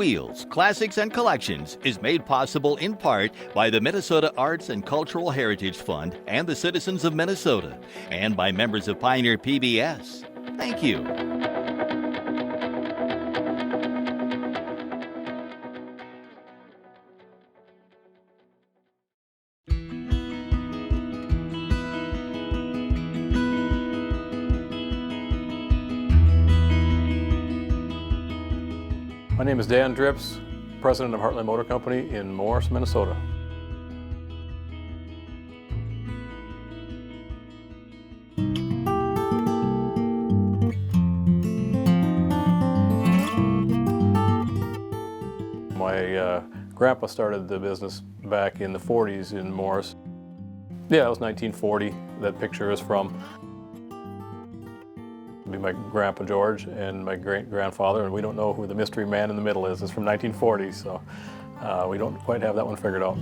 Wheels, Classics and Collections is made possible in part by the Minnesota Arts and Cultural Heritage Fund and the citizens of Minnesota, and by members of Pioneer PBS. Thank you. My name is Dan Drips, president of Heartland Motor Company in Morris, Minnesota. My grandpa started the business back in the 40s in Morris. Yeah, it was 1940 that picture is from. Be my grandpa George and my great-grandfather, and we don't know who the mystery man in the middle is. It's from 1940, so we don't quite have that one figured out.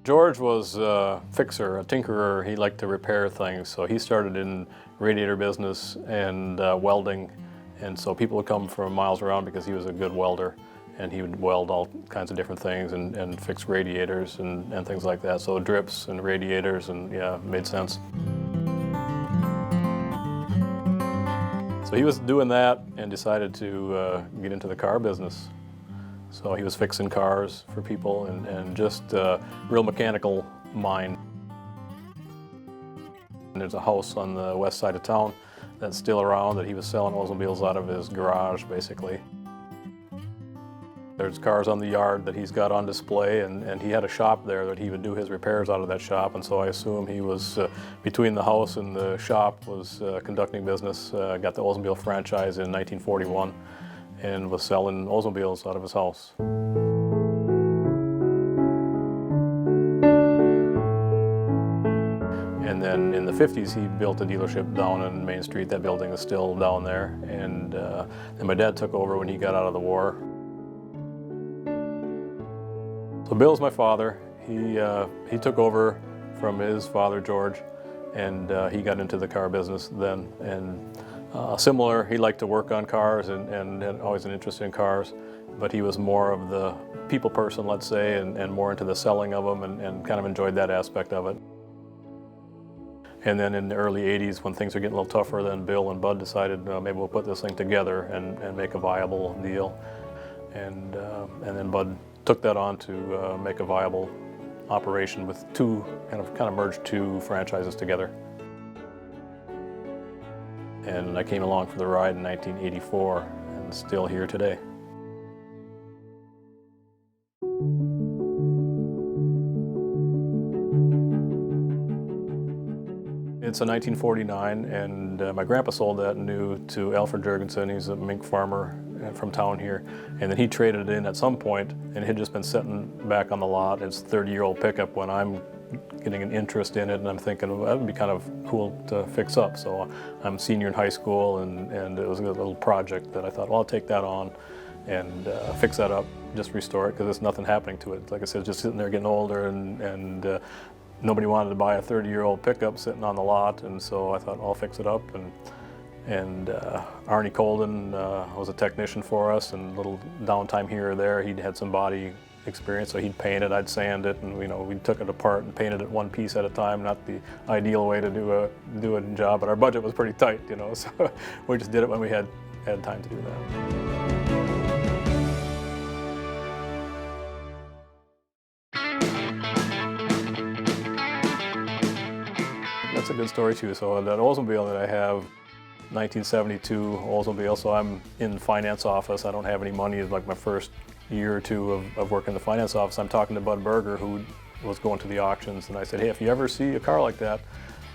George was a fixer, a tinkerer. He liked to repair things, so he started in radiator business and welding, and so people would come from miles around because he was a good welder. And he would weld all kinds of different things and fix radiators and things like that. So drips and radiators, and yeah, it made sense. So he was doing that and decided to get into the car business. So he was fixing cars for people and just real mechanical mind. And there's a house on the west side of town that's still around that he was selling Oldsmobiles out of his garage, basically. There's cars on the yard that he's got on display, and he had a shop there that he would do his repairs out of that shop, and so I assume he was, between the house and the shop, was conducting business, got the Oldsmobile franchise in 1941, and was selling Oldsmobiles out of his house. And then in the 50s, he built a dealership down on Main Street. That building is still down there, and my dad took over when he got out of the war. So Bill's my father. He took over from his father, George, and he got into the car business then. And similar, he liked to work on cars and had always an interest in cars, but he was more of the people person, let's say, and more into the selling of them and kind of enjoyed that aspect of it. And then in the early 80s, when things were getting a little tougher, then Bill and Bud decided maybe we'll put this thing together and make a viable deal. And then Bud took that on to make a viable operation with kind of merged two franchises together. And I came along for the ride in 1984 and still here today. It's a 1949, and my grandpa sold that new to Alfred Jurgensen. He's a mink farmer from town here, and then he traded it in at some point, and it had just been sitting back on the lot. It's a 30-year-old pickup when I'm getting an interest in it, and I'm thinking, well, that would be kind of cool to fix up. So I'm a senior in high school, and it was a little project that I thought, well, I'll take that on and fix that up, just restore it, because there's nothing happening to it. Like I said, just sitting there getting older, and nobody wanted to buy a 30-year-old pickup sitting on the lot, and so I thought, I'll fix it up. And Arnie Colden was a technician for us, and a little downtime here or there. He'd had some body experience, so he'd paint it, I'd sand it, and we took it apart and painted it one piece at a time. Not the ideal way to do a job, but our budget was pretty tight, so we just did it when we had time to do that. That's a good story too. So that Oldsmobile that I have, 1972 Oldsmobile, so I'm in the finance office. I don't have any money. It's like my first year or two of working in the finance office. I'm talking to Bud Berger, who was going to the auctions, and I said, hey, if you ever see a car like that,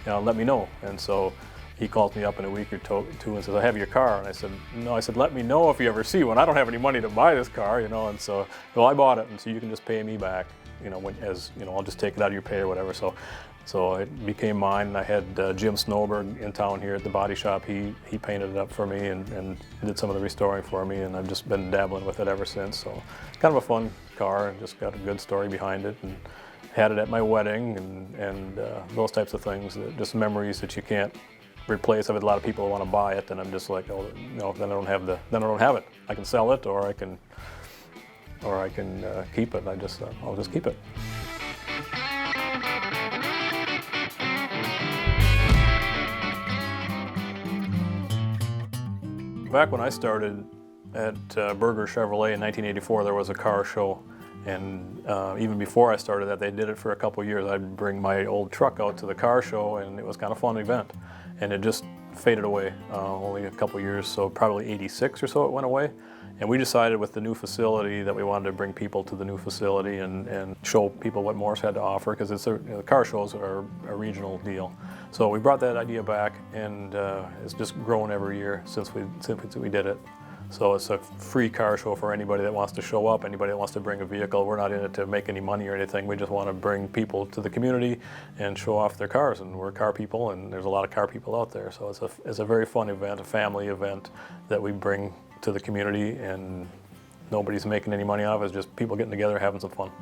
let me know. And so he calls me up in a week or two and says, I have your car. And I said, no. I said, let me know if you ever see one. I don't have any money to buy this car, and so, well, I bought it, and so you can just pay me back, I'll just take it out of your pay or whatever. So it became mine, and I had Jim Snowberg in town here at the body shop. He painted it up for me and did some of the restoring for me, and I've just been dabbling with it ever since. So kind of a fun car, and just got a good story behind it, and had it at my wedding and those types of things, just memories that you can't replace. If a lot of people want to buy it, then I'm just like, oh, no, then I don't have it. I can sell it, or I can keep it. I'll just keep it. Back when I started at Berger Chevrolet in 1984, there was a car show, and even before I started that, they did it for a couple years. I'd bring my old truck out to the car show, and it was kind of a fun event. And it just faded away, only a couple years, so probably 86 or so it went away. And we decided with the new facility that we wanted to bring people to the new facility and show people what Morse had to offer, because the car shows are a regional deal. So we brought that idea back, and it's just grown every year since we did it. So it's a free car show for anybody that wants to show up, anybody that wants to bring a vehicle. We're not in it to make any money or anything. We just want to bring people to the community and show off their cars. And we're car people, and there's a lot of car people out there. So it's a very fun event, a family event that we bring to the community, and nobody's making any money off it. It's just people getting together, having some fun.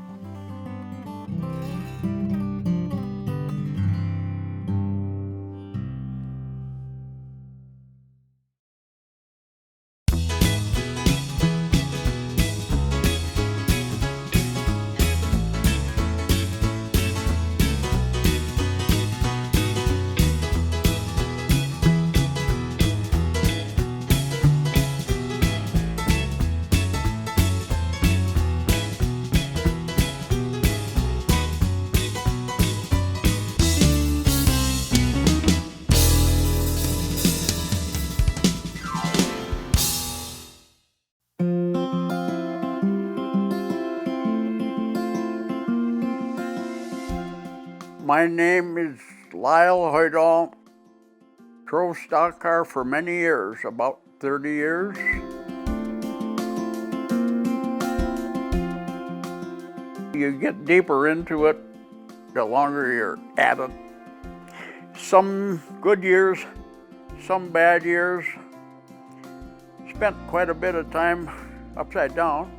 My name is Lyle Hoydall. Drove stock car for many years, about 30 years. You get deeper into it, the longer you're at it. Some good years, some bad years. Spent quite a bit of time upside down.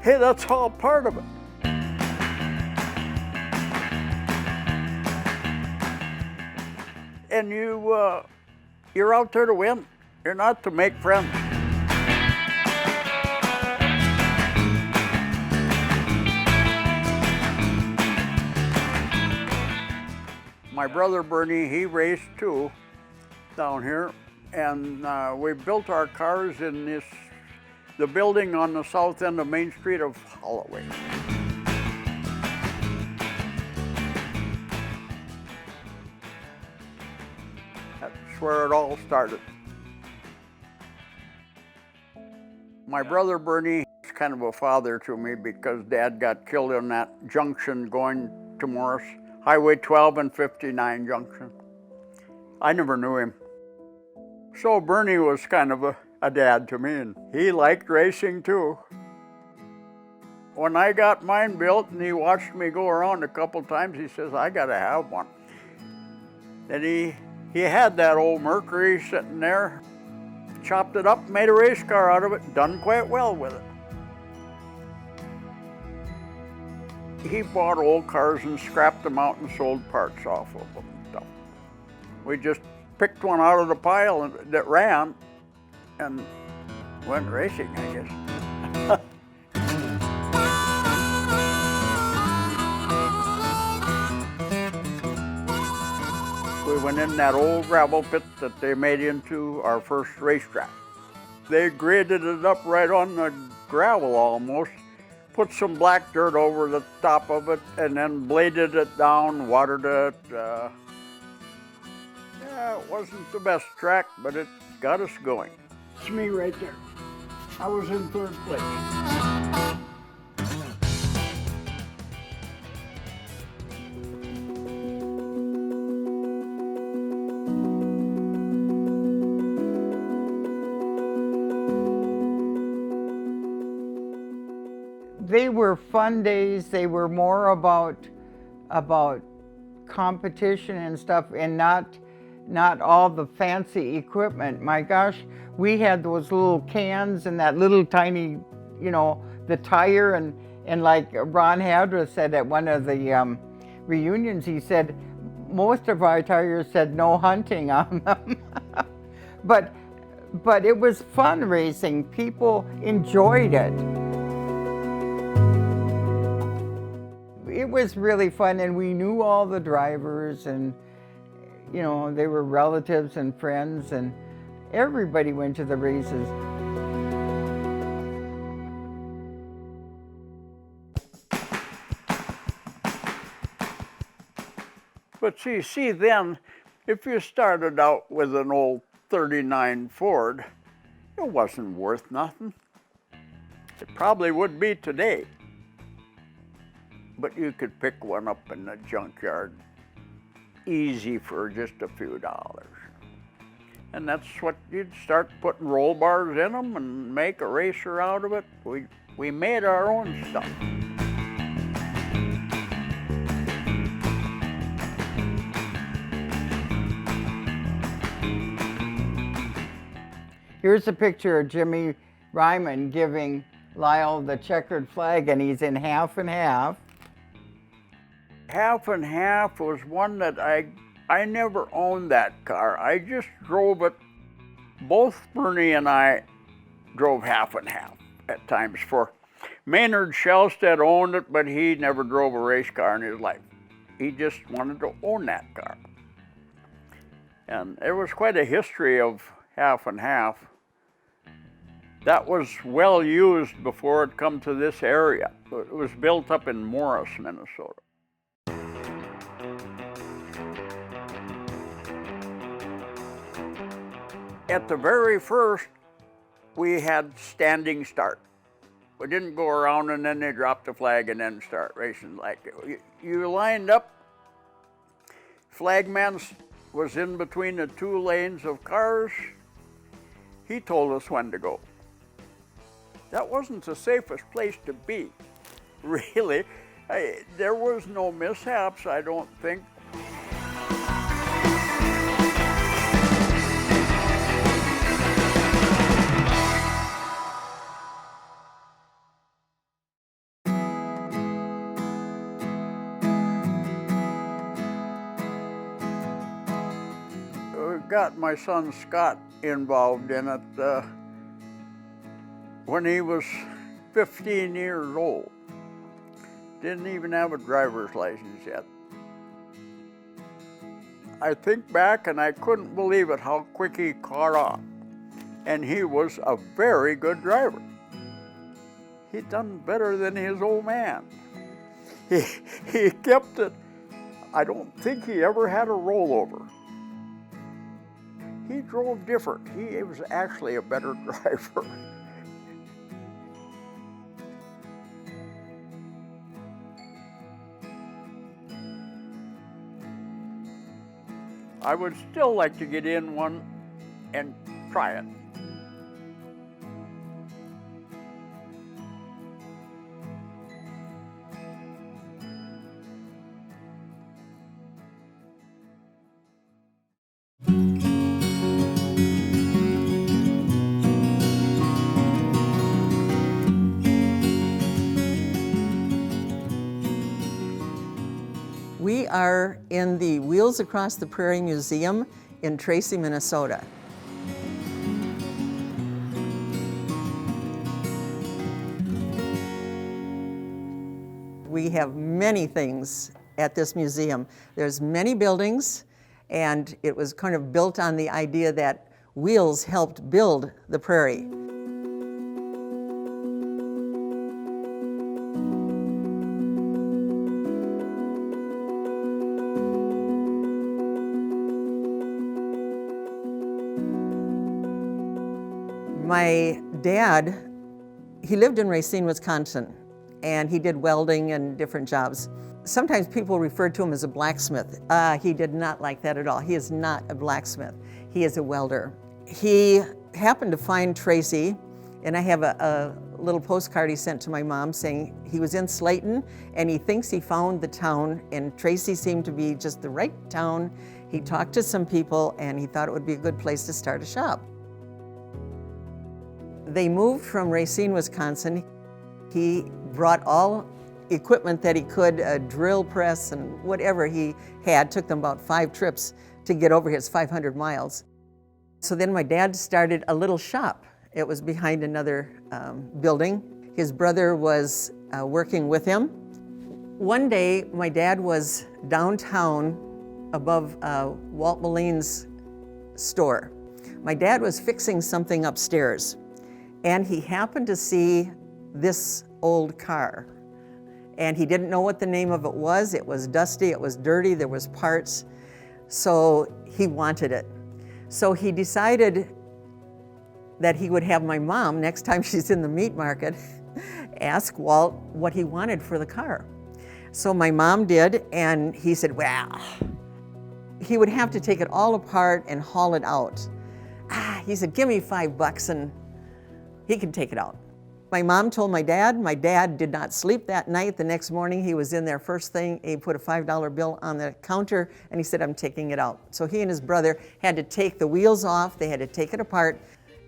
Hey, that's all part of it. And you're out there to win. You're not to make friends. My brother Bernie, he raced too down here, and we built our cars in the building on the south end of Main Street of Holloway. Where it all started. My brother Bernie is kind of a father to me because Dad got killed in that junction going to Morris, Highway 12 and 59 junction. I never knew him. So Bernie was kind of a dad to me, and he liked racing too. When I got mine built and he watched me go around a couple times, he says, I gotta have one. And he had that old Mercury sitting there, chopped it up, made a race car out of it, done quite well with it. He bought old cars and scrapped them out and sold parts off of them and stuff. We just picked one out of the pile that ran and went racing, I guess. We went in that old gravel pit that they made into our first racetrack. They graded it up right on the gravel almost, put some black dirt over the top of it, and then bladed it down, watered it. Yeah, it wasn't the best track, but it got us going. It's me right there. I was in third place. They were fun days. They were more about competition and stuff, and not all the fancy equipment. My gosh, we had those little cans and that little tiny, the tire, and like Ron Hadra said at one of the reunions, he said, most of our tires said no hunting on them. but it was fun racing. People enjoyed it. It was really fun, and we knew all the drivers, and you know, they were relatives and friends, and everybody went to the races. But see then, if you started out with an old 39 Ford, it wasn't worth nothing. It probably would be today. But you could pick one up in the junkyard easy for just a few dollars. And that's what you'd start putting roll bars in them and make a racer out of it. We made our own stuff. Here's a picture of Jimmy Ryman giving Lyle the checkered flag, and he's in half and half. Half and half was one that I never owned that car. I just drove it. Both Bernie and I drove half and half at times. For Maynard Shellstead owned it, but he never drove a race car in his life. He just wanted to own that car. And there was quite a history of half and half. That was well used before it come to this area. It was built up in Morris, Minnesota. At the very first, we had standing start. We didn't go around and then they dropped the flag and then start racing like it. You lined up, flagman was in between the two lanes of cars. He told us when to go. That wasn't the safest place to be, really. There was no mishaps, I don't think. Got my son Scott involved in it when he was 15 years old. Didn't even have a driver's license yet. I think back and I couldn't believe it how quick he caught on. And he was a very good driver. He'd done better than his old man. He kept it. I don't think he ever had a rollover. He drove different. He was actually a better driver. I would still like to get in one and try it. We are in the Wheels Across the Prairie Museum in Tracy, Minnesota. We have many things at this museum. There's many buildings, and it was kind of built on the idea that wheels helped build the prairie. My dad, he lived in Racine, Wisconsin, and he did welding and different jobs. Sometimes people referred to him as a blacksmith. He did not like that at all. He is not a blacksmith. He is a welder. He happened to find Tracy, and I have a little postcard he sent to my mom saying he was in Slayton and he thinks he found the town, and Tracy seemed to be just the right town. He talked to some people and he thought it would be a good place to start a shop. They moved from Racine, Wisconsin. He brought all equipment that he could, a drill press and whatever he had. Took them about 5 trips to get over his 500 miles. So then my dad started a little shop. It was behind another building. His brother was working with him. One day, my dad was downtown above Walt Moline's store. My dad was fixing something upstairs, and he happened to see this old car. And he didn't know what the name of it was. It was dusty, it was dirty, there was parts. So he wanted it. So he decided that he would have my mom, next time she's in the meat market, ask Walt what he wanted for the car. So my mom did, and he said, well, he would have to take it all apart and haul it out. He said, give me $5 and he could take it out. My mom told my dad did not sleep that night. The next morning he was in there first thing, he put a $5 bill on the counter and he said, I'm taking it out. So he and his brother had to take the wheels off, they had to take it apart,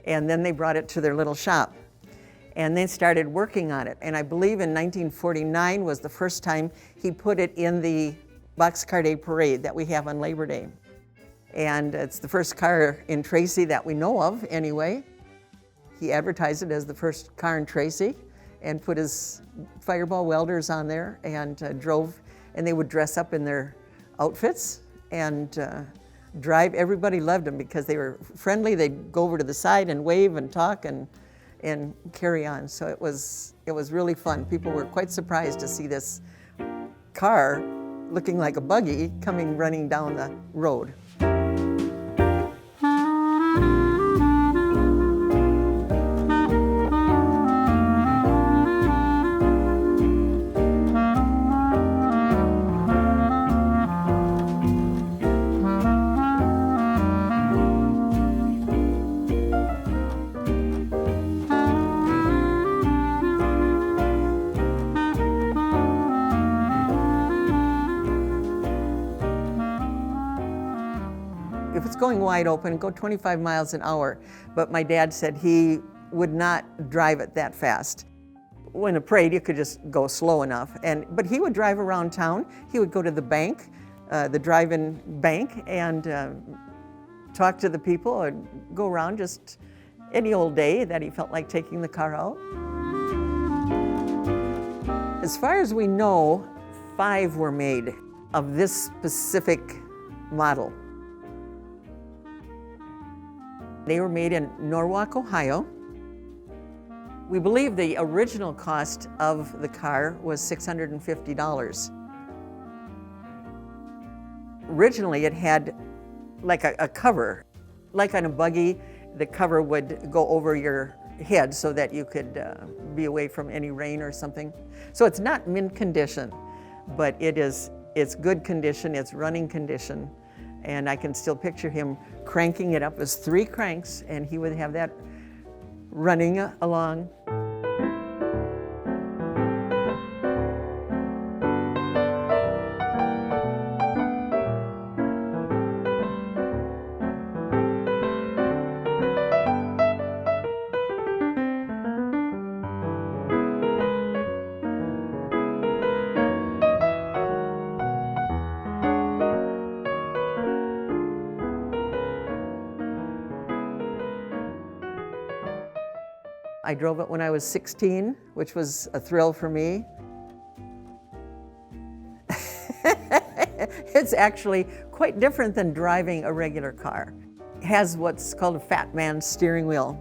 and then they brought it to their little shop. And they started working on it. And I believe in 1949 was the first time he put it in the Boxcar Day Parade that we have on Labor Day. And it's the first car in Tracy that we know of anyway. He advertised it as the first car in Tracy and put his Fireball welders on there and drove, and they would dress up in their outfits and drive. Everybody loved them because they were friendly. They'd go over to the side and wave and talk and carry on. So it was really fun. People were quite surprised to see this car looking like a buggy coming running down the road. If it's going wide open, go 25 miles an hour. But my dad said he would not drive it that fast. When a parade, you could just go slow enough. But he would drive around town. He would go to the bank, the drive-in bank, and talk to the people, or go around just any old day that he felt like taking the car out. As far as we know, 5 were made of this specific model. They were made in Norwalk, Ohio. We believe the original cost of the car was $650. Originally, it had like a cover. Like on a buggy, the cover would go over your head so that you could be away from any rain or something. So it's not mint condition, but it's good condition, it's running condition. And I can still picture him cranking it up as 3 cranks, and he would have that running along. I drove it when I was 16, which was a thrill for me. It's actually quite different than driving a regular car. It has what's called a fat man steering wheel.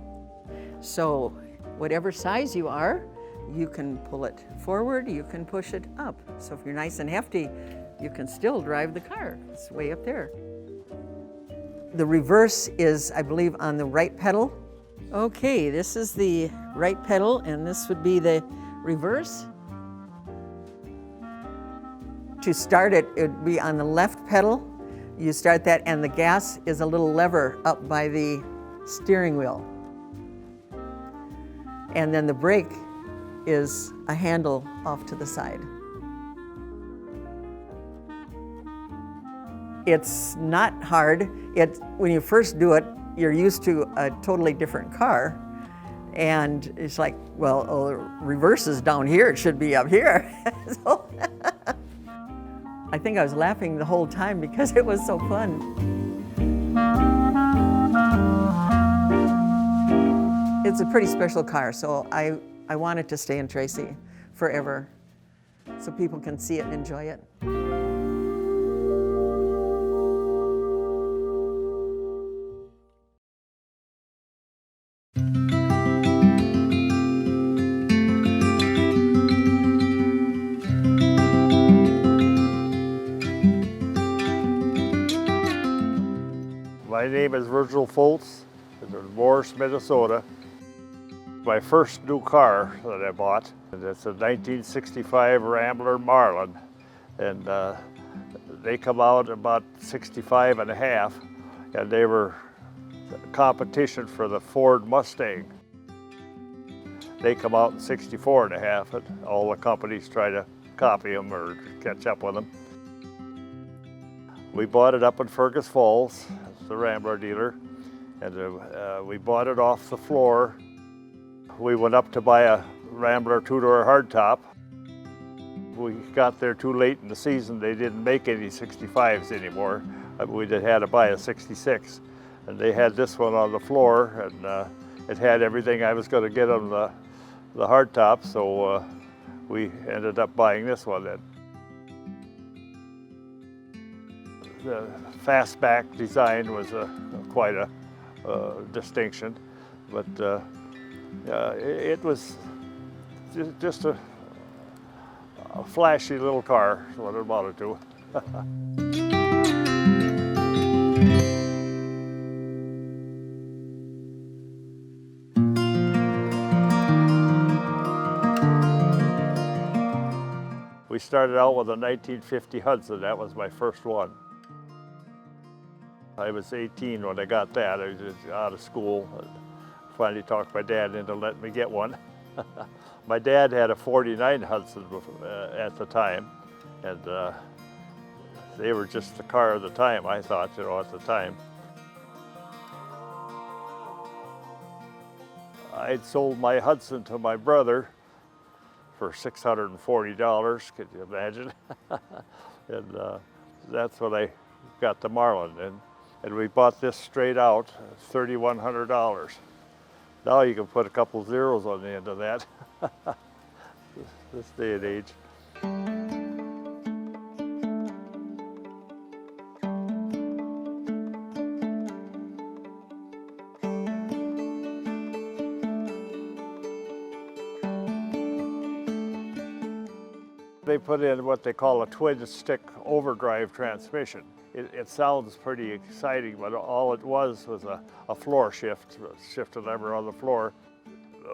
So whatever size you are, you can pull it forward, you can push it up. So if you're nice and hefty, you can still drive the car. It's way up there. The reverse is, I believe, on the right pedal. Okay, this is the right pedal, and this would be the reverse. To start it, it would be on the left pedal. You start that, and the gas is a little lever up by the steering wheel. And then the brake is a handle off to the side. It's not hard. When you first do it, you're used to a totally different car. And it's like, well, the reverse is down here, it should be up here. So I think I was laughing the whole time because it was so fun. It's a pretty special car, so I want it to stay in Tracy forever so people can see it and enjoy it. My name is Virgil Foltz. I'm in Morris, Minnesota. My first new car that I bought, and it's a 1965 Rambler Marlin, and they come out about 65 and a half, and they were competition for the Ford Mustang. They come out in 64 and a half, and all the companies try to copy them or catch up with them. We bought it up in Fergus Falls, the Rambler dealer, and we bought it off the floor. We went up to buy a Rambler two-door hardtop. We got there too late in the season. They didn't make any 65s anymore. We had to buy a 66. And they had this one on the floor, and it had everything I was going to get on the hardtop, so we ended up buying this one then. The fastback design was quite a distinction, but it was just a flashy little car, is what it amounted to. We started out with a 1950 Hudson. That was my first one. I was 18 when I got that. I was just out of school. Finally talked my dad into letting me get one. My dad had a 49 Hudson at the time, and they were just the car of the time, I thought, at the time. I'd sold my Hudson to my brother for $640, could you imagine? And that's when I got the Marlin in. And we bought this straight out, $3,100. Now you can put a couple zeros on the end of that, this day and age. They put in what they call a twin stick overdrive transmission. It sounds pretty exciting, but all it was a floor shift, shift a lever on the floor.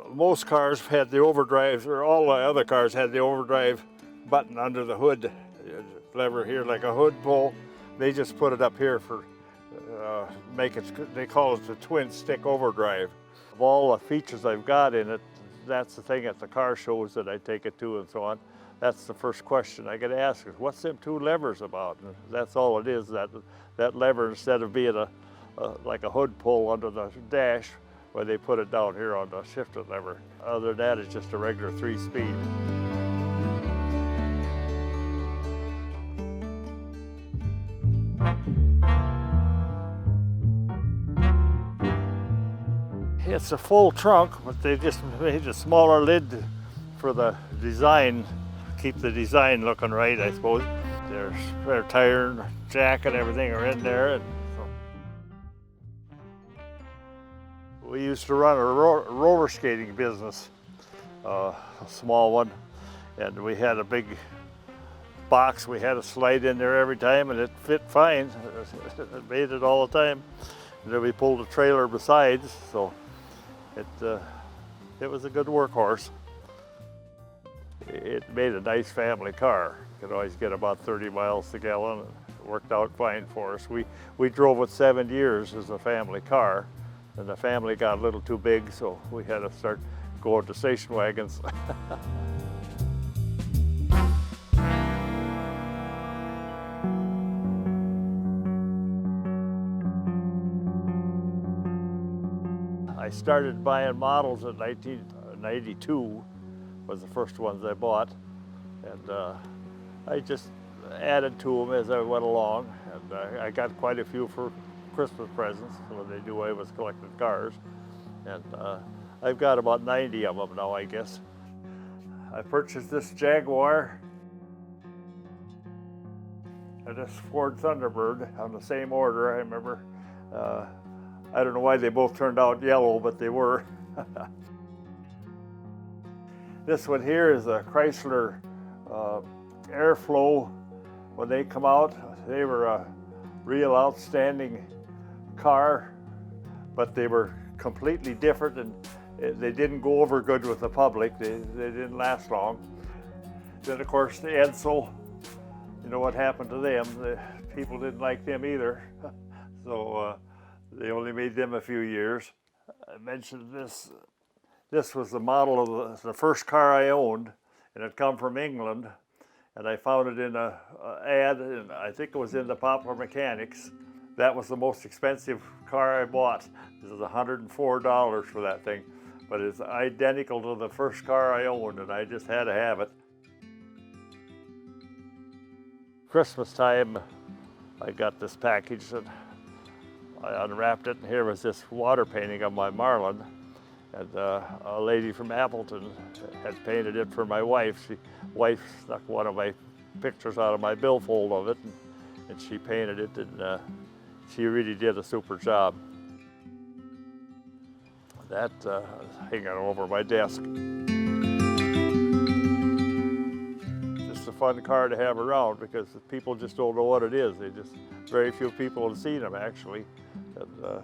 Most cars had the overdrive, or all the other cars had the overdrive button under the hood lever here, like a hood pull. They just put it up here for they call it the twin stick overdrive. Of all the features I've got in it, that's the thing at the car shows that I take it to and so on. That's the first question I get asked is, what's them two levers about? And that's all it is, that lever, instead of being like a hood pull under the dash, where they put it down here on the shifted lever. Other than that, it's just a regular 3-speed. It's a full trunk, but they just made a smaller lid for the design. Keep the design looking right, I suppose. Their spare tire and jack and everything are in there. And so. We used to run a roller skating business, a small one, and we had a big box. We had a slide in there every time, and it fit fine. It made it all the time. And then we pulled a trailer besides, so it was a good workhorse. It made a nice family car. Could always get about 30 miles a gallon. It worked out fine for us. We drove it 7 years as a family car, and the family got a little too big, so we had to start going to station wagons. I started buying models in 1992, was the first ones I bought. And I just added to them as I went along. And I got quite a few for Christmas presents when they knew I was collecting cars. And I've got about 90 of them now, I guess. I purchased this Jaguar and this Ford Thunderbird on the same order. I remember, I don't know why they both turned out yellow, but they were. This one here is a Chrysler Airflow. When they come out, they were a real outstanding car, but they were completely different, and they didn't go over good with the public. They didn't last long. Then of course the Edsel, you know what happened to them. The people didn't like them either. So they only made them a few years. I mentioned this. This was the model of the first car I owned, and it come from England. And I found it in an ad, and I think it was in the Popular Mechanics. That was the most expensive car I bought. This is $104 for that thing. But it's identical to the first car I owned, and I just had to have it. Christmas time, I got this package, and I unwrapped it, and here was this water painting of my Marlin. And a lady from Appleton had painted it for my wife. Wife stuck one of my pictures out of my billfold of it, and she painted it, and she really did a super job. That hanging over my desk. Just a fun car to have around because people just don't know what it is. Very few people have seen them actually. And,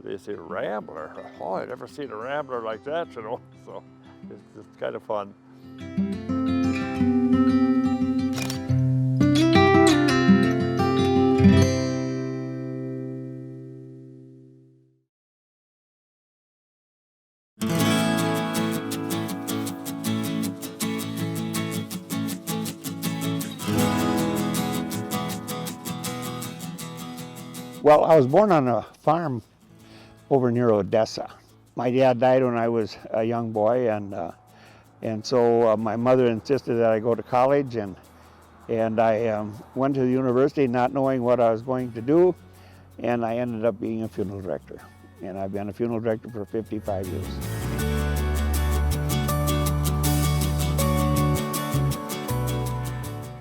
they say Rambler. Oh, I've never seen a Rambler like that, you know. So it's kind of fun. Well, I was born on a farm over near Odessa. My dad died when I was a young boy, and so my mother insisted that I go to college, and I went to the university not knowing what I was going to do, and I ended up being a funeral director. And I've been a funeral director for 55 years.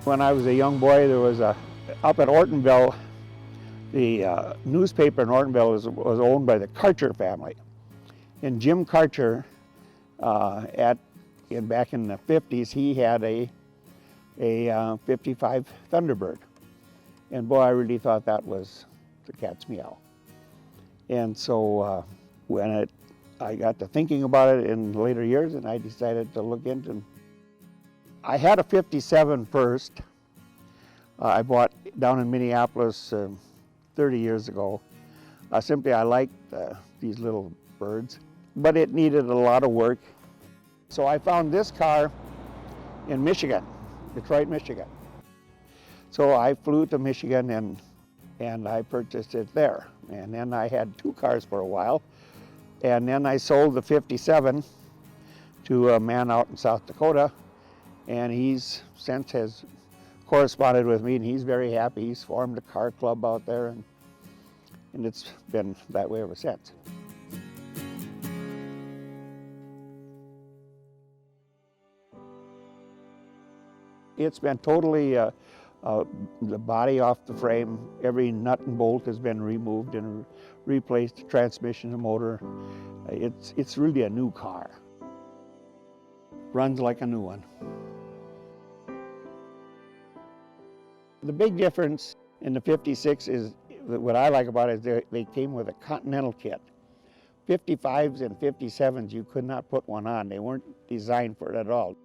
When I was a young boy, there was up at Ortonville, the newspaper in Ortonville was owned by the Karcher family. And Jim Karcher, back in the 50s, he had a 55 Thunderbird. And boy, I really thought that was the cat's meow. And so when I got to thinking about it in later years, and I decided to look into it. I had a 57 first. I bought down in Minneapolis 30 years ago. Simply, I liked these little birds, but it needed a lot of work. So I found this car in Michigan, Detroit, Michigan. So I flew to Michigan and I purchased it there. And then I had two cars for a while. And then I sold the 57 to a man out in South Dakota. And he's since has corresponded with me, and he's very happy. He's formed a car club out there, and it's been that way ever since. It's been totally, the body off the frame, every nut and bolt has been removed and replaced, the transmission and motor. It's really a new car. Runs like a new one. The big difference in the 56 is, what I like about it is they came with a Continental kit. 55s and 57s, you could not put one on. They weren't designed for it at all.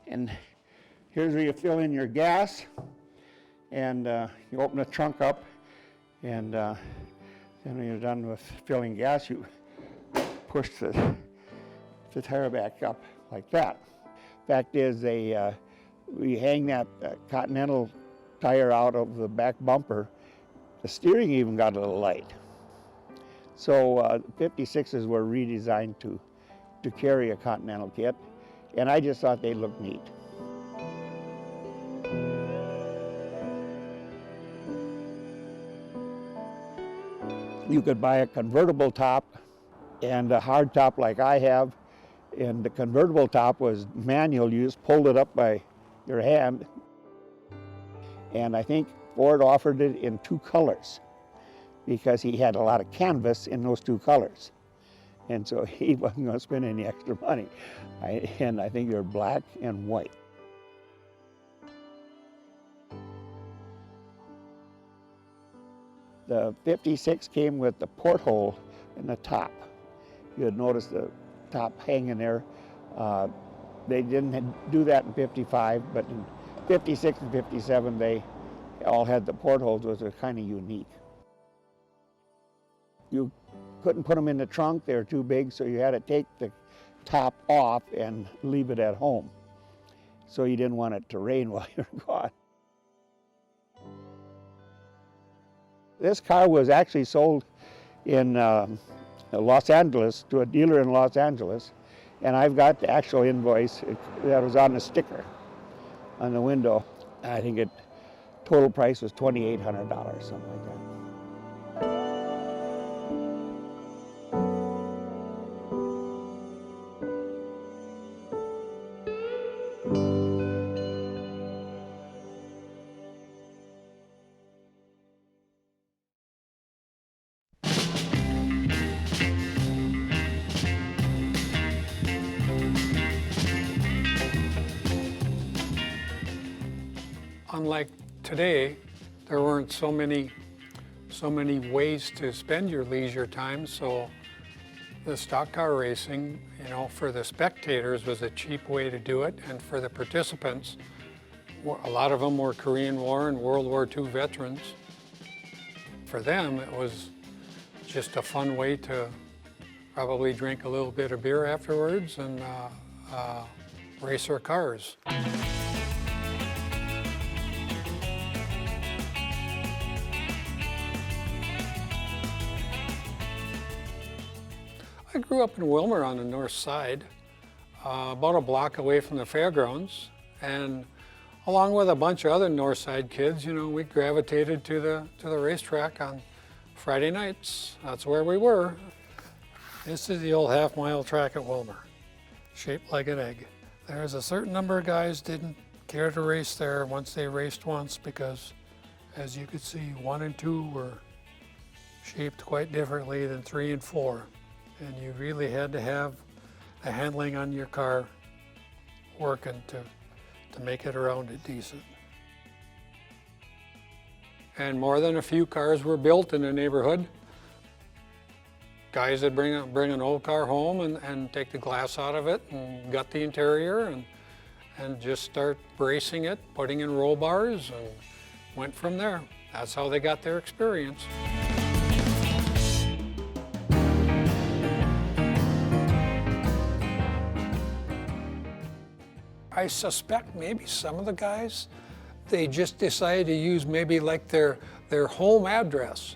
And here's where you fill in your gas, and you open the trunk up, and then when you're done with filling gas, you push the tire back up like that. Fact is, we hang that Continental tire out of the back bumper. The steering even got a little light. So 56s were redesigned to carry a Continental kit, and I just thought they looked neat. You could buy a convertible top and a hard top like I have, and the convertible top was manual. You just pulled it up by your hand, and I think Ford offered it in 2 colors because he had a lot of canvas in those 2 colors. And so he wasn't going to spend any extra money. And I think they're black and white. The 56 came with the porthole in the top. You had noticed the top hanging there. They didn't do that in 55, but in 56 and 57, they all had the portholes, which were kind of unique. You couldn't put them in the trunk, they were too big, so you had to take the top off and leave it at home. So you didn't want it to rain while you were gone. This car was actually sold in Los Angeles to a dealer in Los Angeles, and I've got the actual invoice that was on the sticker on the window. I think it total price was $2,800, something like that. Unlike today, there weren't so many ways to spend your leisure time, so the stock car racing, you know, for the spectators was a cheap way to do it, and for the participants, a lot of them were Korean War and World War II veterans. For them, it was just a fun way to probably drink a little bit of beer afterwards and race their cars. I grew up in Willmar on the north side, about a block away from the fairgrounds, and along with a bunch of other north side kids, you know, we gravitated to the racetrack on Friday nights. That's where we were. This is the old half-mile track at Willmar, shaped like an egg. There's a certain number of guys didn't care to race there once they raced once because, as you could see, 1 and 2 were shaped quite differently than 3 and 4. And you really had to have the handling on your car working to make it around it decent. And more than a few cars were built in the neighborhood. Guys would bring an old car home and take the glass out of it and gut the interior and just start bracing it, putting in roll bars, and went from there. That's how they got their experience. I suspect maybe some of the guys, they just decided to use maybe like their home address,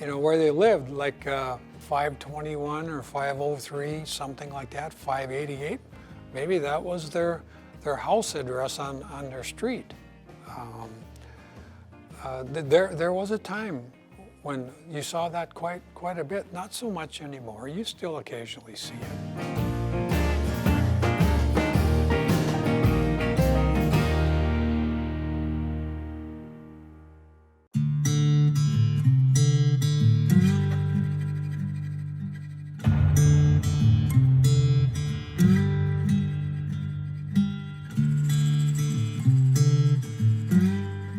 you know, where they lived, like 521 or 503, something like that, 588. Maybe that was their house address on their street. There was a time when you saw that quite a bit, not so much anymore. You still occasionally see it.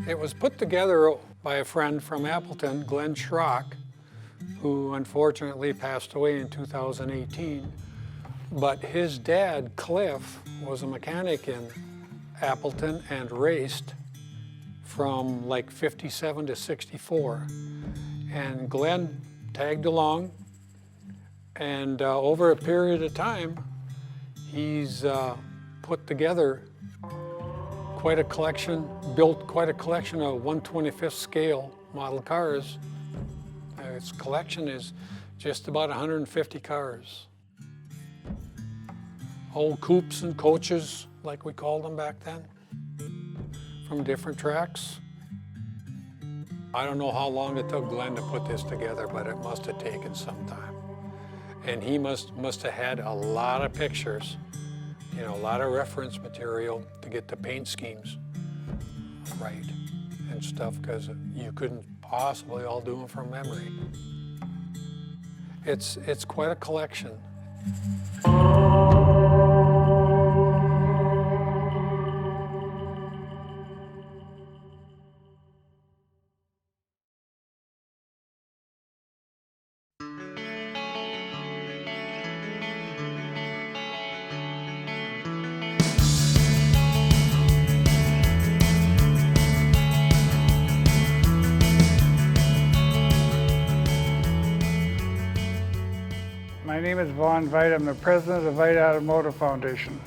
It was put together by a friend from Appleton, Glenn Schrock, who unfortunately passed away in 2018. But his dad, Cliff, was a mechanic in Appleton and raced from like 57 to 64. And Glenn tagged along, and over a period of time, he's put together quite a collection, built quite a collection of 1/25th scale model cars. Its collection is just about 150 cars. Old coupes and coaches, like we called them back then, from different tracks. I don't know how long it took Glenn to put this together, but it must have taken some time. And he must have had a lot of pictures, you know, a lot of reference material to get the paint schemes right and stuff, because you couldn't possibly all do them from memory. It's quite a collection. My name is Vaughn Veit. I'm the president of Veit Automotive Foundation.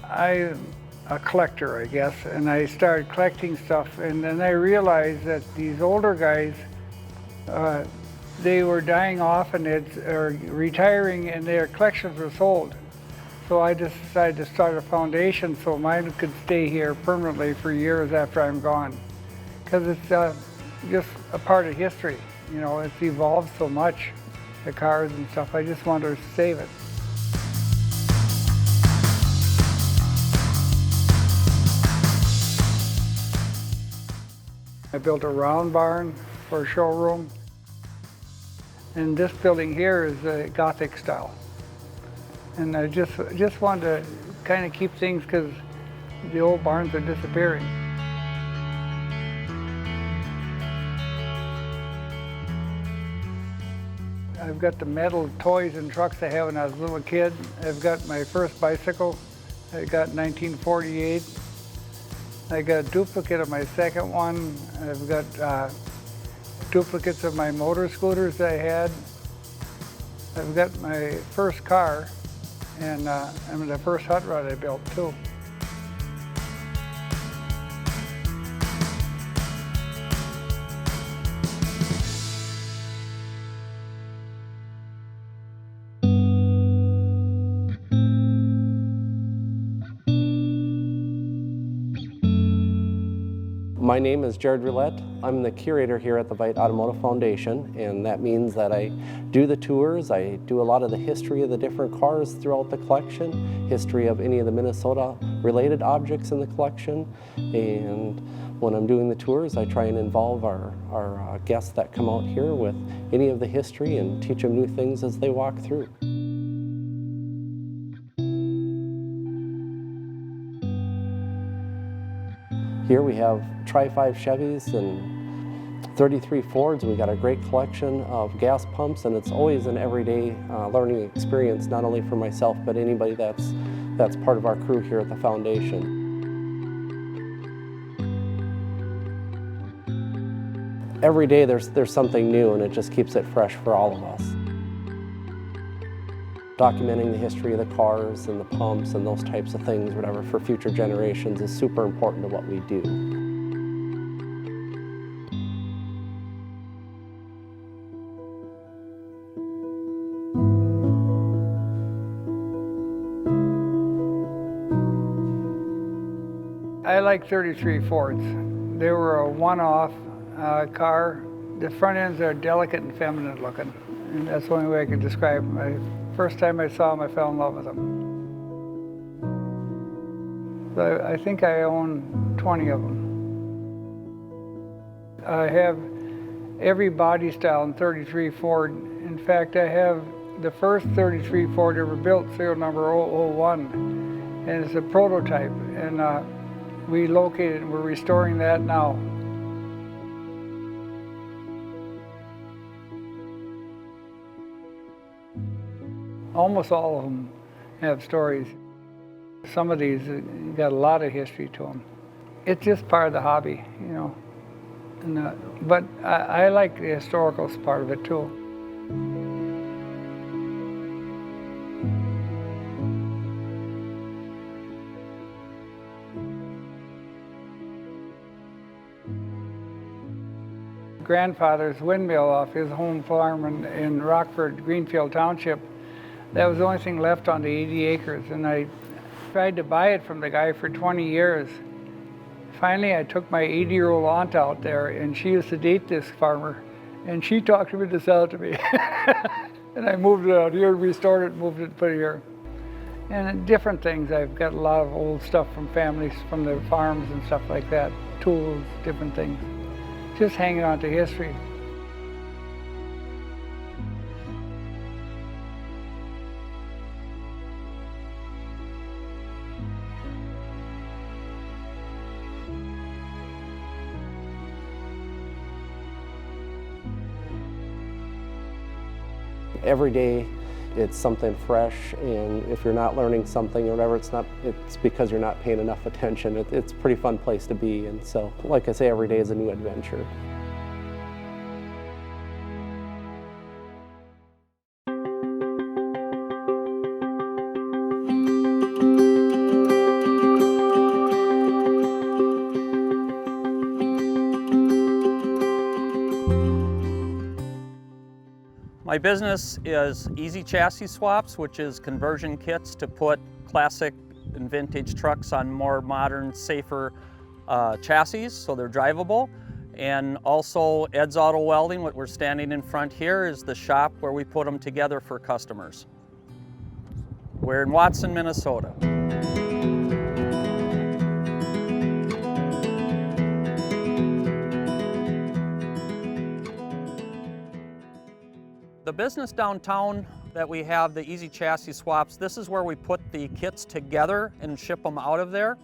I'm a collector, I guess, and I started collecting stuff, and then I realized that these older guys, they were dying off and or retiring, and their collections were sold. So I just decided to start a foundation so mine could stay here permanently for years after I'm gone. Because it's just a part of history. You know, it's evolved so much, the cars and stuff. I just wanted to save it. I built a round barn for a showroom. And this building here is a Gothic style. And I just wanted to kind of keep things, because the old barns are disappearing. I've got the metal toys and trucks I had when I was a little kid. I've got my first bicycle I got in 1948. I got a duplicate of my second one. I've got duplicates of my motor scooters I had. I've got my first car, and the first hot rod I built too. My name is Jared Roulette. I'm the curator here at the Veit Automotive Foundation, and that means that I do the tours, I do a lot of the history of the different cars throughout the collection, history of any of the Minnesota-related objects in the collection, and when I'm doing the tours, I try and involve our guests that come out here with any of the history and teach them new things as they walk through. Here we have Tri-5 Chevys and 33 Fords. We got a great collection of gas pumps, and it's always an everyday learning experience, not only for myself, but anybody that's part of our crew here at the foundation. Every day there's something new, and it just keeps it fresh for all of us. Documenting the history of the cars and the pumps and those types of things, whatever, for future generations is super important to what we do. I like 33 Fords. They were a one-off car. The front ends are delicate and feminine looking, and that's the only way I can describe them. First time I saw them, I fell in love with them. So I think I own 20 of them. I have every body style in 33 Ford. In fact, I have the first 33 Ford ever built, serial number 001, and it's a prototype. And we located, we're restoring that now. Almost all of them have stories. Some of these got a lot of history to them. It's just part of the hobby, you know. And, but I like the historical part of it too. grandfather's windmill off his home farm in Rockford, Greenfield Township. That was the only thing left on the 80 acres, and I tried to buy it from the guy for 20 years. Finally, I took my 80-year-old aunt out there, and she used to date this farmer, and she talked me to sell it to me. And I moved it out here, restored it, moved it, put it here. And different things. I've got a lot of old stuff from families, from their farms and stuff like that. Tools, different things. Just hanging on to history. Every day it's something fresh, and if you're not learning something or whatever, it's because you're not paying enough attention. It's a pretty fun place to be, and so, like I say, every day is a new adventure. My business is Easy Chassis Swaps, which is conversion kits to put classic and vintage trucks on more modern, safer chassis so they're drivable. And also Ed's Auto Welding, what we're standing in front here, is the shop where we put them together for customers. We're in Watson, Minnesota. The business downtown that we have, the Easy Chassis Swaps, this is where we put the kits together and ship them out of there.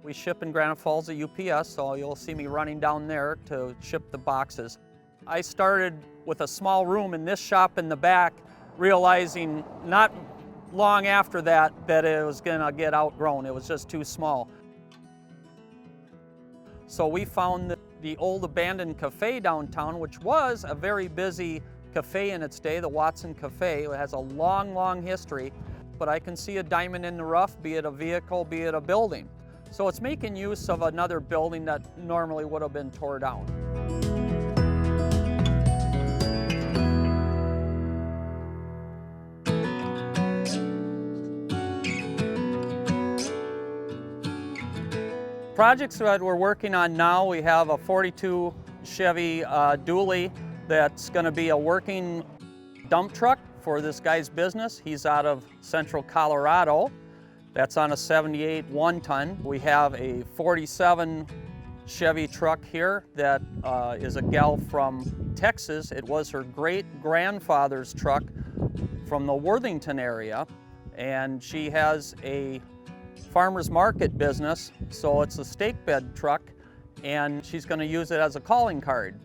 We ship in Granite Falls at UPS, so you'll see me running down there to ship the boxes. I started with a small room in this shop in the back, realizing not long after that it was gonna get outgrown. It was just too small. So we found the old abandoned cafe downtown, which was a very busy cafe in its day, the Watson Cafe. It has a long, long history, but I can see a diamond in the rough, be it a vehicle, be it a building. So it's making use of another building that normally would have been torn down. Projects that we're working on now, we have a 42 Chevy dually that's going to be a working dump truck for this guy's business. He's out of central Colorado. That's on a 78 one-ton. We have a 47 Chevy truck here that is a gal from Texas. It was her great-grandfather's truck from the Worthington area, and she has a farmer's market business, so it's a stake bed truck, and she's going to use it as a calling card.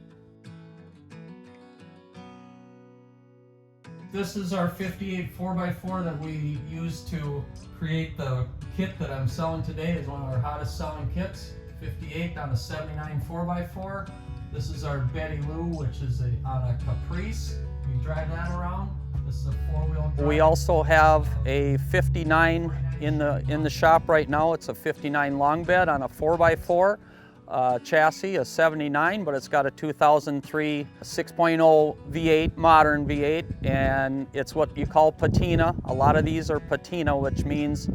This is our 58 4x4 that we used to create the kit that I'm selling today. It's one of our hottest selling kits, 58 on a 79 4x4. This is our Betty Lou, which is on a Caprice. We drive that around. This is a four-wheel drive. We also have a 59 in the shop right now. It's a 59 long bed on a 4x4 chassis, a 79, but it's got a 2003 6.0 V8, modern V8, and it's what you call patina. A lot of these are patina, which means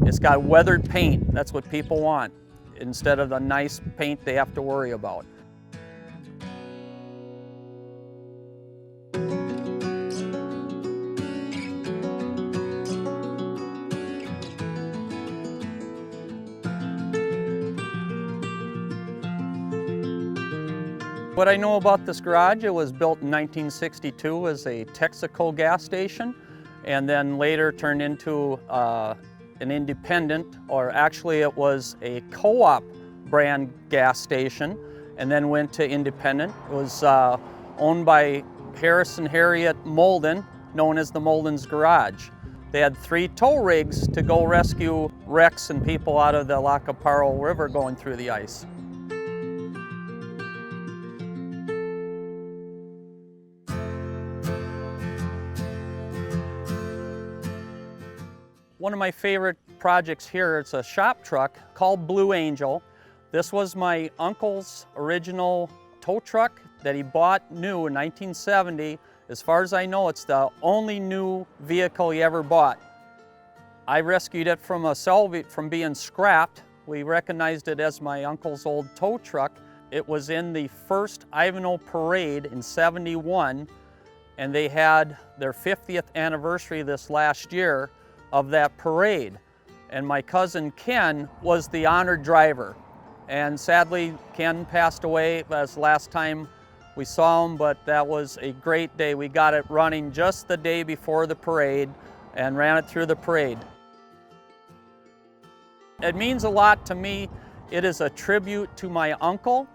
it's got weathered paint. That's what people want, instead of the nice paint they have to worry about. What I know about this garage, it was built in 1962 as a Texaco gas station, and then later turned into an independent, or actually it was a co-op brand gas station, and then went to independent. It was owned by Harris and Harriet Molden, known as the Molden's Garage. They had 3 tow rigs to go rescue wrecks and people out of the Lacaparo River going through the ice. One of my favorite projects here, it's a shop truck called Blue Angel. This was my uncle's original tow truck that he bought new in 1970. As far as I know, it's the only new vehicle he ever bought. I rescued it from being scrapped. We recognized it as my uncle's old tow truck. It was in the first Ivanhoe Parade in '71, and they had their 50th anniversary this last year of that parade. And my cousin Ken was the honored driver. And sadly, Ken passed away. That's the last time we saw him, but that was a great day. We got it running just the day before the parade and ran it through the parade. It means a lot to me. It is a tribute to my uncle,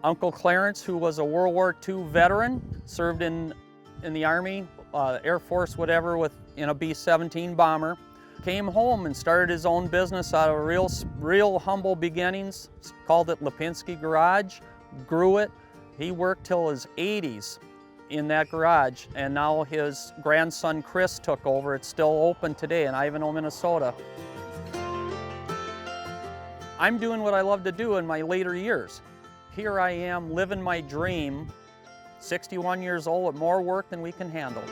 Uncle Clarence, who was a World War II veteran, served in the Army, Air Force, whatever, in a B-17 bomber. Came home and started his own business out of real humble beginnings, called it Lipinski Garage, grew it. He worked till his 80s in that garage, and now his grandson Chris took over. It's still open today in Ivanhoe, Minnesota. I'm doing what I love to do in my later years. Here I am living my dream, 61 years old with more work than we can handle.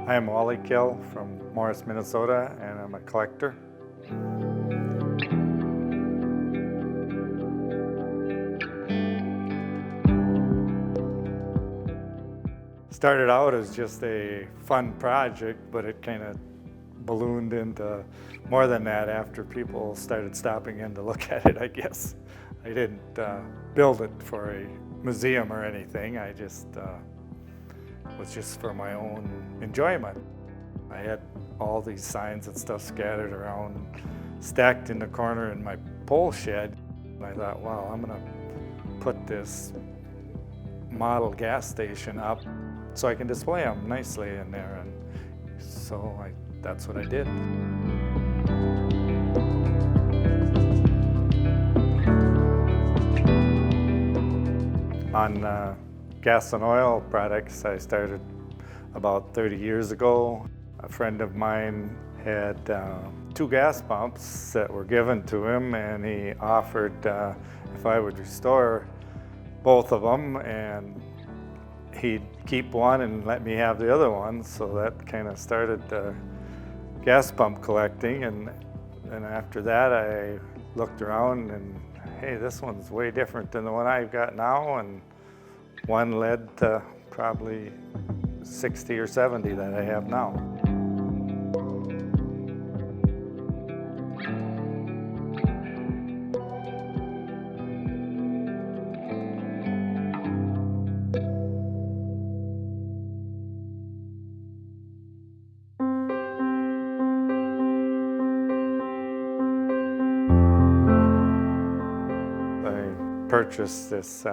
I'm Wally Kell from Morris, Minnesota, and I'm a collector. Started out as just a fun project, but it kind of ballooned into more than that after people started stopping in to look at it, I guess. I didn't build it for a museum or anything. I just was just for my own enjoyment. I had all these signs and stuff scattered around, stacked in the corner in my pole shed. And I thought, wow, I'm gonna put this model gas station up so I can display them nicely in there. And so that's what I did. On gas and oil products, I started about 30 years ago. A friend of mine had 2 gas pumps that were given to him, and he offered if I would restore both of them, and he'd keep one and let me have the other one. So that kind of started gas pump collecting, and after that I looked around and, hey, this one's way different than the one I've got now, and one led to probably 60 or 70 that I have now. Purchased this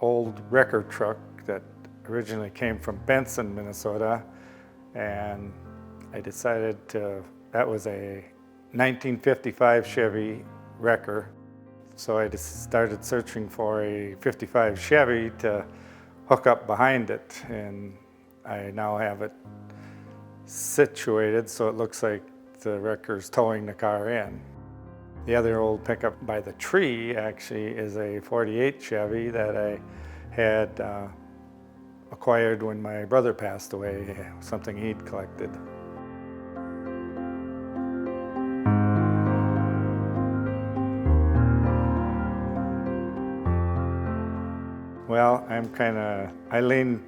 old wrecker truck that originally came from Benson, Minnesota, and I decided that was a 1955 Chevy wrecker. So I just started searching for a 55 Chevy to hook up behind it, and I now have it situated so it looks like the wrecker's towing the car in. The other old pickup by the tree actually is a 48 Chevy that I had acquired when my brother passed away, something he'd collected. Well, I lean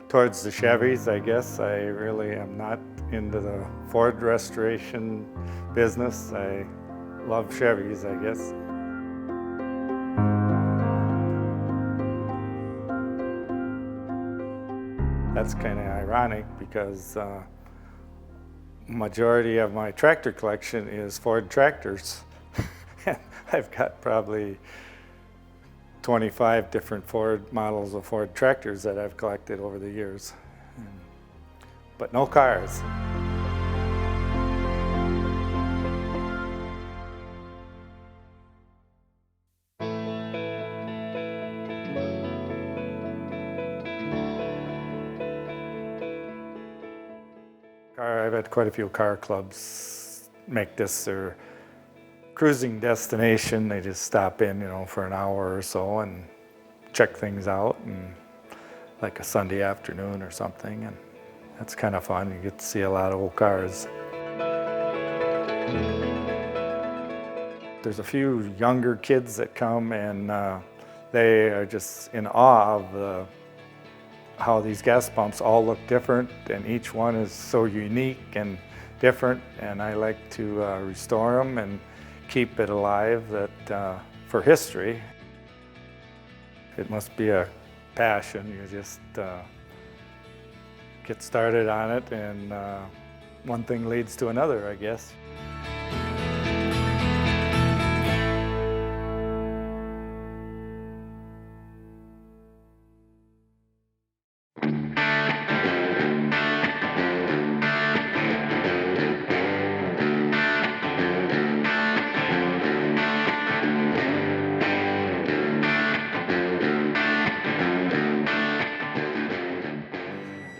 towards the Chevys, I guess. I really am not into the Ford restoration business. I love Chevys, I guess. That's kind of ironic because Majority of my tractor collection is Ford tractors. I've got probably 25 different Ford models of Ford tractors that I've collected over the years, but no cars. I've had quite a few car clubs make this their cruising destination. They just stop in, for an hour or so and check things out, and like a Sunday afternoon or something, and that's kind of fun. You get to see a lot of old cars. There's a few younger kids that come, and they are just in awe of how these gas pumps all look different, and each one is so unique and different, and I like to restore them and keep it alive for history. It must be a passion. You just get started on it, and one thing leads to another, I guess.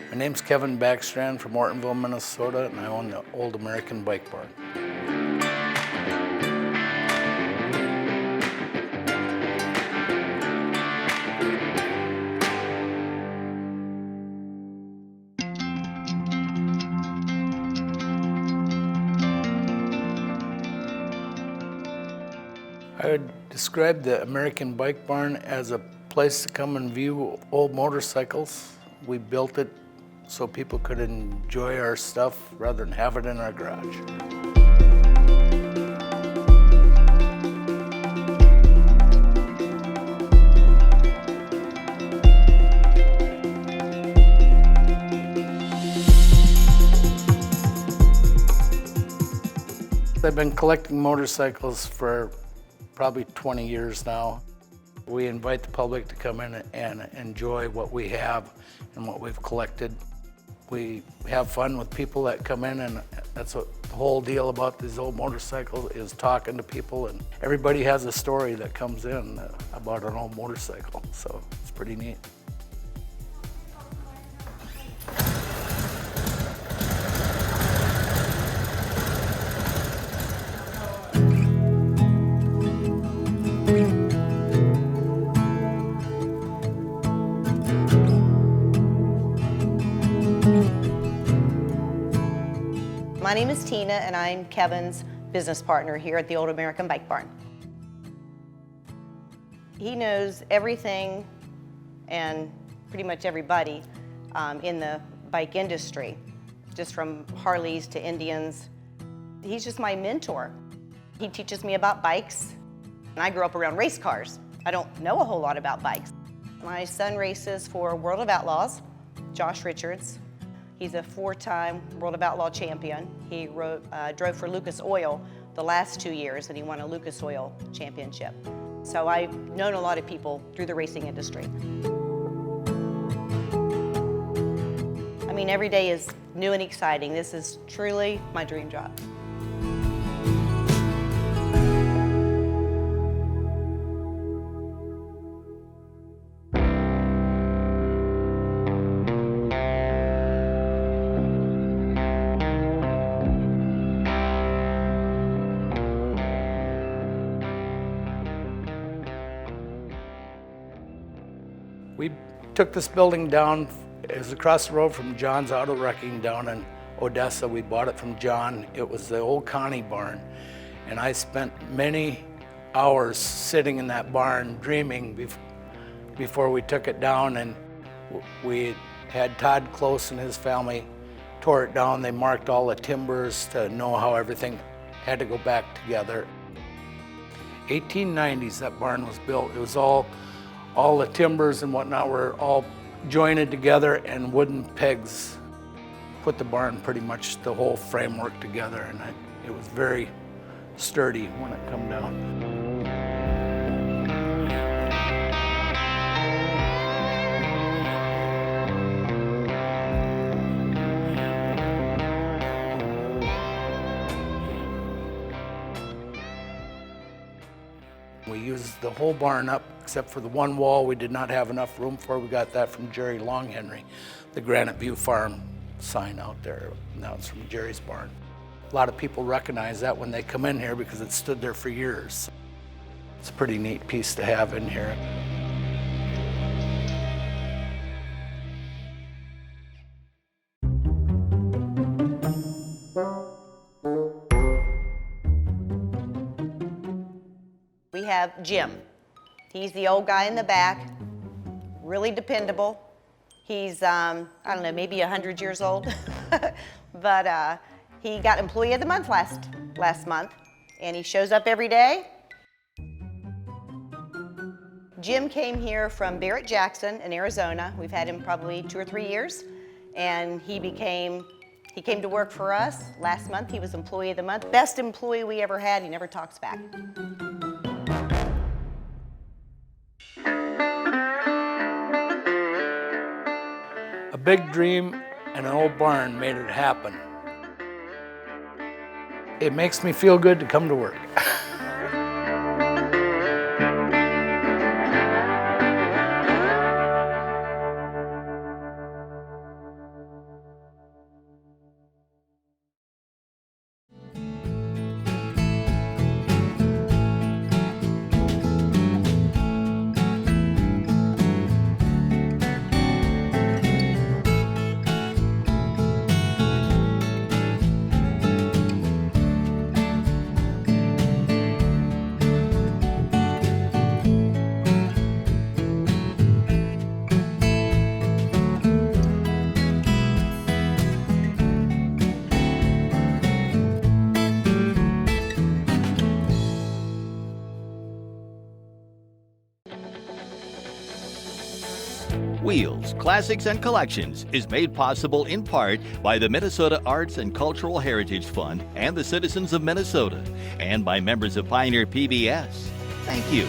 My name's Kevin Backstrand from Ortonville, Minnesota, and I own the Old American Bike Barn. I would describe the American Bike Barn as a place to come and view old motorcycles. We built it so people could enjoy our stuff rather than have it in our garage. I've been collecting motorcycles for probably 20 years now. We invite the public to come in and enjoy what we have and what we've collected. We have fun with people that come in, and that's what the whole deal about these old motorcycles is, talking to people, and everybody has a story that comes in about an old motorcycle, so it's pretty neat. My name is Tina, and I'm Kevin's business partner here at the Old American Bike Barn. He knows everything and pretty much everybody in the bike industry, just from Harleys to Indians. He's just my mentor. He teaches me about bikes, and I grew up around race cars. I don't know a whole lot about bikes. My son races for World of Outlaws, Josh Richards. He's a 4-time World of Outlaw champion. He drove for Lucas Oil the last 2 years, and he won a Lucas Oil championship. So I've known a lot of people through the racing industry. I mean, every day is new and exciting. This is truly my dream job. We took this building down. It was across the road from John's Auto Wrecking down in Odessa. We bought it from John. It was the old Connie barn. And I spent many hours sitting in that barn dreaming before we took it down. And we had Todd Close and his family tore it down. They marked all the timbers to know how everything had to go back together. 1890s that barn was built. It was all the timbers and whatnot were all jointed together, and wooden pegs put the barn, pretty much the whole framework together, and it was very sturdy when it come down. We used the whole barn up, except for the one wall we did not have enough room for. We got that from Jerry Longhenry, the Granite View Farm sign out there. Now it's from Jerry's barn. A lot of people recognize that when they come in here because it stood there for years. It's a pretty neat piece to have in here. We have Jim. He's the old guy in the back, really dependable. He's, I don't know, maybe 100 years old, but he got Employee of the Month last month, and he shows up every day. Jim came here from Barrett-Jackson in Arizona. We've had him probably 2 or 3 years, and he came to work for us. Last month, he was Employee of the Month. Best employee we ever had. He never talks back. A big dream and an old barn made it happen. It makes me feel good to come to work. Wheels, Classics, and Collections is made possible in part by the Minnesota Arts and Cultural Heritage Fund and the citizens of Minnesota, and by members of Pioneer PBS. Thank you.